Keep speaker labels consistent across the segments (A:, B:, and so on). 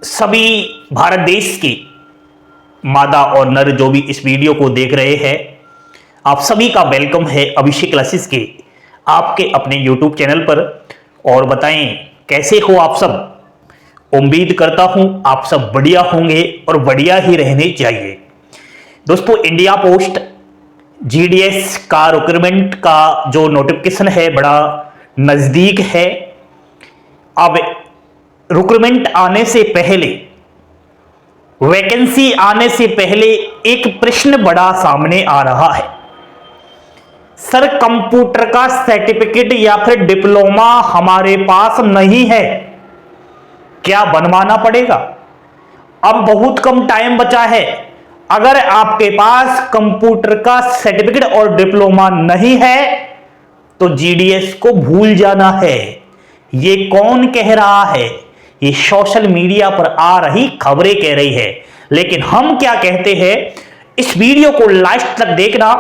A: सभी भारत देश के मादा और नर जो भी इस वीडियो को देख रहे हैं, आप सभी का वेलकम है अभिषेक क्लासेस के आपके अपने यूट्यूब चैनल पर। और बताएं कैसे हो आप सब। उम्मीद करता हूं आप सब बढ़िया होंगे और बढ़िया ही रहने चाहिए। दोस्तों, इंडिया पोस्ट जीडीएस का रिक्रूटमेंट का जो नोटिफिकेशन है बड़ा नजदीक है। अब रिक्रूटमेंट आने से पहले, वैकेंसी आने से पहले एक प्रश्न बड़ा सामने आ रहा है। सर, कंप्यूटर का सर्टिफिकेट या फिर डिप्लोमा हमारे पास नहीं है, क्या बनवाना पड़ेगा? अब बहुत कम टाइम बचा है। अगर आपके पास कंप्यूटर का सर्टिफिकेट और डिप्लोमा नहीं है तो जीडीएस को भूल जाना है। ये कौन कह रहा है? ये सोशल मीडिया पर आ रही खबरें कह रही है। लेकिन हम क्या कहते हैं, इस वीडियो को लास्ट तक देखना।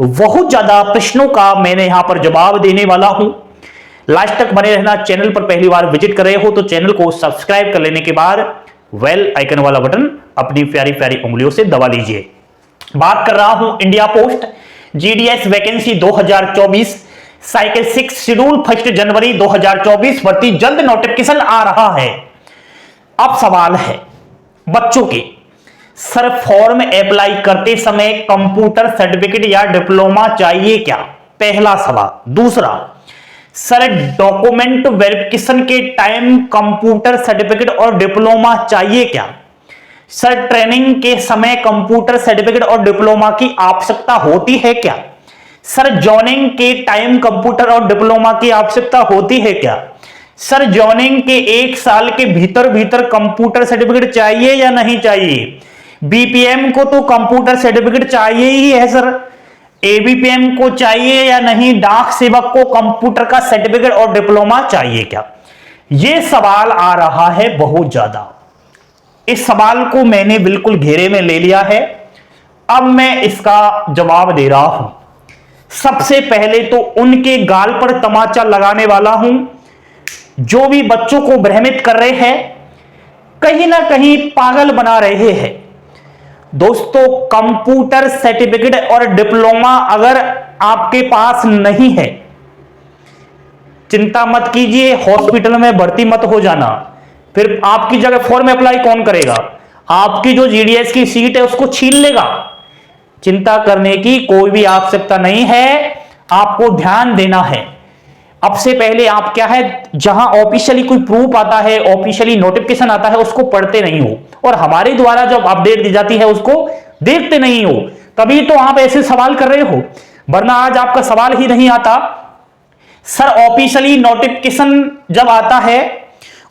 A: बहुत ज्यादा प्रश्नों का मैंने यहां पर जवाब देने वाला हूं। लास्ट तक बने रहना। चैनल पर पहली बार विजिट कर रहे हो तो चैनल को सब्सक्राइब कर लेने के बाद बेल आइकन वाला बटन अपनी प्यारी प्यारी उंगलियों से दबा लीजिए। बात कर रहा हूं India post GDS vacancy 2024 cycle 6 schedule 1 जनवरी 2024 भर्ती जल्द नोटिफिकेशन आ रहा है। अब सवाल है बच्चों के, सर फॉर्म अप्लाई करते समय कंप्यूटर सर्टिफिकेट या डिप्लोमा चाहिए क्या? पहला सवाल। दूसरा, सर डॉक्यूमेंट वेरिफिकेशन के टाइम कंप्यूटर सर्टिफिकेट और डिप्लोमा चाहिए क्या? सर ट्रेनिंग के समय कंप्यूटर सर्टिफिकेट और डिप्लोमा की आवश्यकता होती है क्या? सर जॉइनिंग के टाइम कंप्यूटर और डिप्लोमा की आवश्यकता होती है क्या? सर जॉइनिंग के 1 साल के भीतर भीतर कंप्यूटर सर्टिफिकेट चाहिए या नहीं चाहिए? बीपीएम को तो कंप्यूटर सर्टिफिकेट चाहिए ही है सर, एबीपीएम को चाहिए या नहीं? डाक सेवक को कंप्यूटर का सर्टिफिकेट और डिप्लोमा चाहिए क्या? यह सवाल आ रहा है बहुत ज्यादा। इस सवाल को मैंने बिल्कुल घेरे में ले लिया है। अब मैं इसका जवाब दे रहा हूं। सबसे पहले तो उनके गाल पर तमाचा लगाने वाला हूं जो भी बच्चों को भ्रमित कर रहे हैं, कहीं ना कहीं पागल बना रहे हैं। दोस्तों, कंप्यूटर सर्टिफिकेट और डिप्लोमा अगर आपके पास नहीं है, चिंता मत कीजिए, हॉस्पिटल में भर्ती मत हो जाना। फिर आपकी जगह फॉर्म अप्लाई कौन करेगा? आपकी जो जीडीएस की सीट है उसको छीन लेगा। चिंता करने की कोई भी आवश्यकता नहीं है। आपको ध्यान देना है। अब से पहले आप क्या है, जहां ऑफिशियली कोई प्रूफ आता है, ऑफिशियली नोटिफिकेशन आता है, उसको पढ़ते नहीं हो और हमारे द्वारा जब अपडेट दी जाती है उसको देखते नहीं हो, तभी तो आप ऐसे सवाल कर रहे हो, वरना आज आपका सवाल ही नहीं आता। सर ऑफिशियली नोटिफिकेशन जब आता है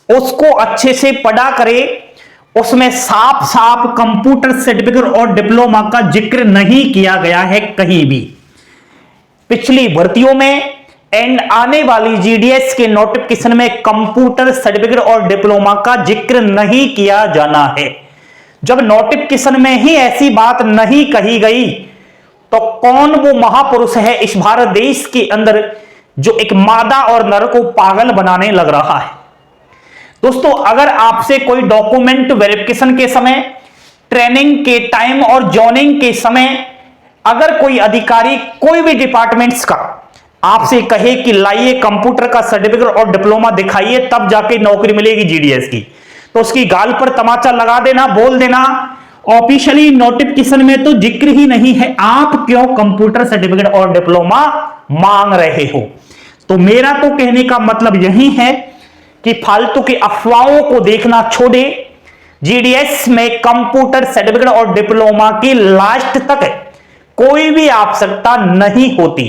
A: उसको अच्छे से पढ़ा करे, उसमें साफ साफ कंप्यूटर सर्टिफिकेट और डिप्लोमा का जिक्र नहीं किया गया है कहीं भी। पिछली भर्तियों में एंड आने वाली जीडीएस के नोटिफिकेशन में कंप्यूटर सर्टिफिकेट और डिप्लोमा का जिक्र नहीं किया जाना है। जब नोटिफिकेशन में ही ऐसी बात नहीं कही गई तो कौन वो महापुरुष है इस भारत देश के अंदर जो एक मादा और नर को पागल बनाने लग रहा है? दोस्तों, अगर आपसे कोई डॉक्यूमेंट वेरिफिकेशन के समय, ट्रेनिंग के टाइम और जॉइनिंग के समय अगर कोई अधिकारी कोई भी डिपार्टमेंट्स का आपसे कहे कि लाइए कंप्यूटर का सर्टिफिकेट और डिप्लोमा दिखाइए तब जाके नौकरी मिलेगी जीडीएस की, तो उसकी गाल पर तमाचा लगा देना, बोल देना ऑफिशियली नोटिफिकेशन में तो जिक्र ही नहीं है, आप क्यों कंप्यूटर सर्टिफिकेट और डिप्लोमा मांग रहे हो? तो मेरा तो कहने का मतलब यही है कि फालतू की अफवाहों को देखना छोड़े। जीडीएस में कंप्यूटर सर्टिफिकेट और डिप्लोमा की लास्ट तक कोई भी आवश्यकता नहीं होती,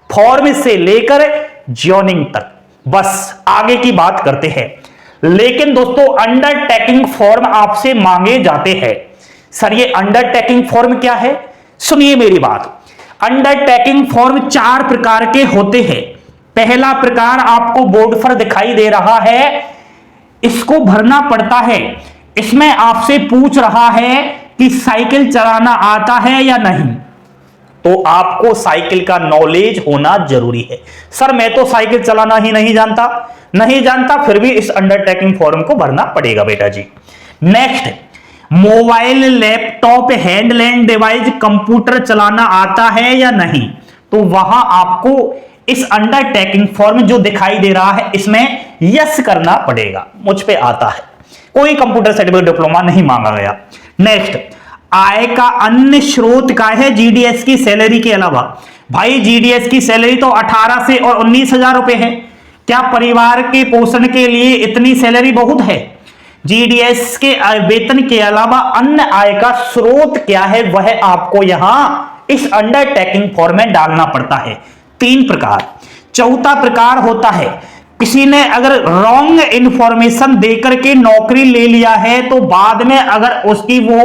A: फॉर्म से लेकर जॉइनिंग तक। बस आगे की बात करते हैं। लेकिन दोस्तों, अंडरटेकिंग फॉर्म आपसे मांगे जाते हैं। सर ये अंडरटेकिंग फॉर्म क्या है? सुनिए मेरी बात। अंडरटेकिंग फॉर्म 4 प्रकार के होते हैं। पहला प्रकार आपको बोर्ड पर दिखाई दे रहा है, इसको भरना पड़ता है। इसमें आपसे पूछ रहा है कि साइकिल चलाना आता है या नहीं, तो आपको साइकिल का नॉलेज होना जरूरी है। सर मैं तो साइकिल चलाना ही नहीं जानता, फिर भी इस अंडरटेकिंग फॉर्म को भरना पड़ेगा बेटा जी। Next, mobile, laptop, handheld device, computer चलाना आता है या नहीं, तो वहां आपको इस अंडरटेकिंग फॉर्म जो दिखाई दे रहा है इसमें यस करना पड़ेगा, मुझ पे आता है, कोई कंप्यूटर सर्टिफिकेट डिप्लोमा नहीं मांगा गया। नेक्स्ट, आय का अन्य स्रोत का है जीडीएस की सैलरी के अलावा। भाई जीडीएस की सैलरी तो 18 से और 19,000 रुपए है, क्या परिवार के पोषण के लिए इतनी सैलरी बहुत है? जीडीएस के वेतन के अलावा अन्य आय का स्रोत क्या है वह आपको यहां इस अंडरटेकिंग फॉर्म में डालना पड़ता है। 3 प्रकार। चौथा प्रकार होता है, किसी ने अगर रॉन्ग इंफॉर्मेशन देकर के नौकरी ले लिया है तो बाद में अगर उसकी वो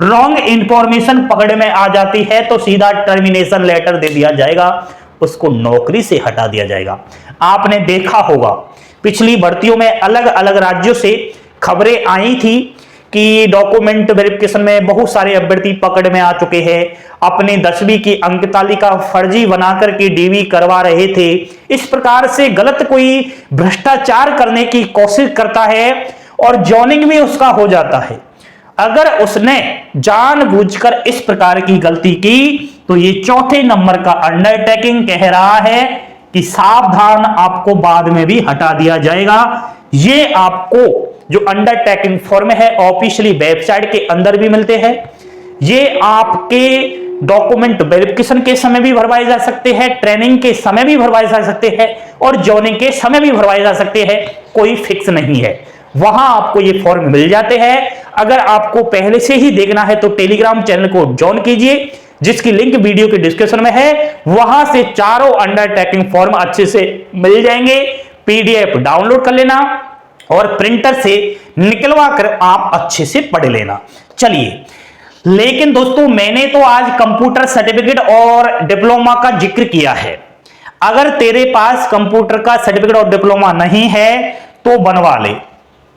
A: रॉन्ग इंफॉर्मेशन पकड़ में आ जाती है तो सीधा टर्मिनेशन लेटर दे दिया जाएगा, उसको नौकरी से हटा दिया जाएगा। आपने देखा होगा पिछली भर्तियों में अलग अलग राज्यों से खबरें आई थी कि डॉक्यूमेंट वेरिफिकेशन में बहुत सारे अभ्यर्थी पकड़ में आ चुके हैं, अपनी 10वीं की अंक तालिका फर्जी बनाकर के डीवी करवा रहे थे। इस प्रकार से गलत कोई भ्रष्टाचार करने की कोशिश करता है और जॉइनिंग भी उसका हो जाता है। अगर उसने जानबूझकर इस प्रकार की गलती की तो ये चौथे नंबर का अंडरटेकिंग कह रहा है कि सावधान, आपको बाद में भी हटा दिया जाएगा। ये आपको जो अंडरटेकिंग फॉर्म है ऑफिशियली वेबसाइट के अंदर भी मिलते हैं, ये आपके डॉक्यूमेंट वेरिफिकेशन के समय भी भरवाए जा सकते हैं, ट्रेनिंग के समय भी भरवाए जा सकते हैं और जॉइनिंग के समय भी भरवाए जा सकते हैं, कोई फिक्स नहीं है। वहां आपको ये फॉर्म मिल जाते हैं। अगर आपको पहले से ही देखना है तो टेलीग्राम चैनल को ज्वाइन कीजिए, जिसकी लिंक वीडियो के डिस्क्रिप्शन में है। वहां से चारों अंडरटेकिंग फॉर्म अच्छे से मिल जाएंगे। पीडीएफ डाउनलोड कर लेना और प्रिंटर से निकलवा कर आप अच्छे से पढ़ लेना। चलिए, लेकिन दोस्तों मैंने तो आज कंप्यूटर सर्टिफिकेट और डिप्लोमा का जिक्र किया है। अगर तेरे पास कंप्यूटर का सर्टिफिकेट और डिप्लोमा नहीं है तो बनवा ले।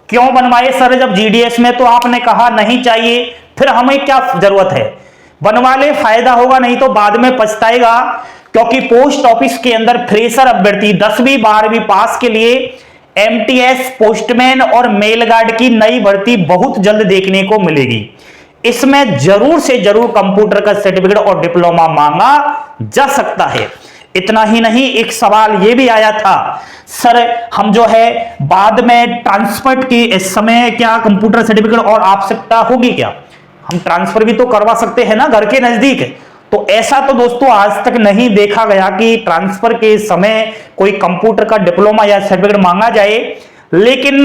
A: क्यों बनवाए सर, जब जीडीएस में तो आपने कहा नहीं चाहिए, फिर हमें क्या जरूरत है? बनवा ले, फायदा होगा, नहीं तो बाद में पछताएगा। क्योंकि पोस्ट ऑफिस के अंदर फ्रेशर अभ्यर्थी 10वीं 12वीं पास के लिए एमटीएस, पोस्टमैन और मेल गार्ड की नई भर्ती बहुत जल्द देखने को मिलेगी। इसमें जरूर से जरूर कंप्यूटर का सर्टिफिकेट और डिप्लोमा मांगा जा सकता है। इतना ही नहीं, एक सवाल यह भी आया था, सर हम जो है बाद में ट्रांसफर के इस समय क्या कंप्यूटर सर्टिफिकेट और आवश्यकता होगी क्या? हम ट्रांसफर भी तो करवा सकते हैं ना घर के नजदीक। तो ऐसा तो दोस्तों आज तक नहीं देखा गया कि ट्रांसफर के समय कोई कंप्यूटर का डिप्लोमा या सर्टिफिकेट मांगा जाए। लेकिन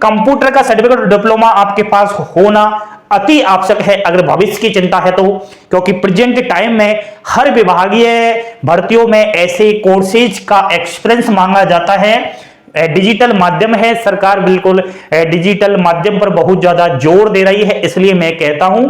A: कंप्यूटर का सर्टिफिकेट और डिप्लोमा आपके पास होना अति आवश्यक है अगर भविष्य की चिंता है तो, क्योंकि प्रेजेंट टाइम में हर विभागीय भर्तियों में ऐसे कोर्सेज का एक्सपीरियंस मांगा जाता है। डिजिटल माध्यम है, सरकार बिल्कुल डिजिटल माध्यम पर बहुत ज्यादा जोर दे रही है। इसलिए मैं कहता हूं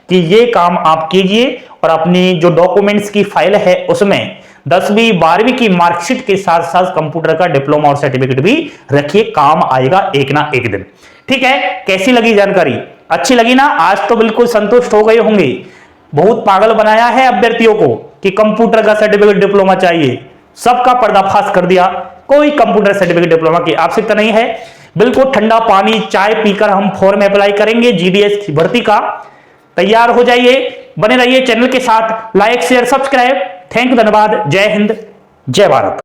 A: कि ये काम आप कीजिए और अपनी जो डॉक्यूमेंट्स की फाइल है उसमें 10वीं 12वीं की मार्कशीट के साथ साथ कंप्यूटर का डिप्लोमा और सर्टिफिकेट भी रखिए, काम आएगा एक ना एक दिन। ठीक है, कैसी लगी जानकारी? अच्छी लगी ना? आज तो बिल्कुल संतुष्ट हो गए होंगे। बहुत पागल बनाया है अभ्यर्थियों को कि कंप्यूटर का सर्टिफिकेट डिप्लोमा चाहिए, सबका पर्दाफाश कर दिया। कोई कंप्यूटर सर्टिफिकेट डिप्लोमा की आवश्यकता नहीं है। बिल्कुल ठंडा पानी चाय पीकर हम फॉर्म अप्लाई करेंगे जीडीएस की भर्ती का। तैयार हो जाइए, बने रहिए चैनल के साथ, like share subscribe. Thank you, धन्यवाद। जय हिंद, जय भारत।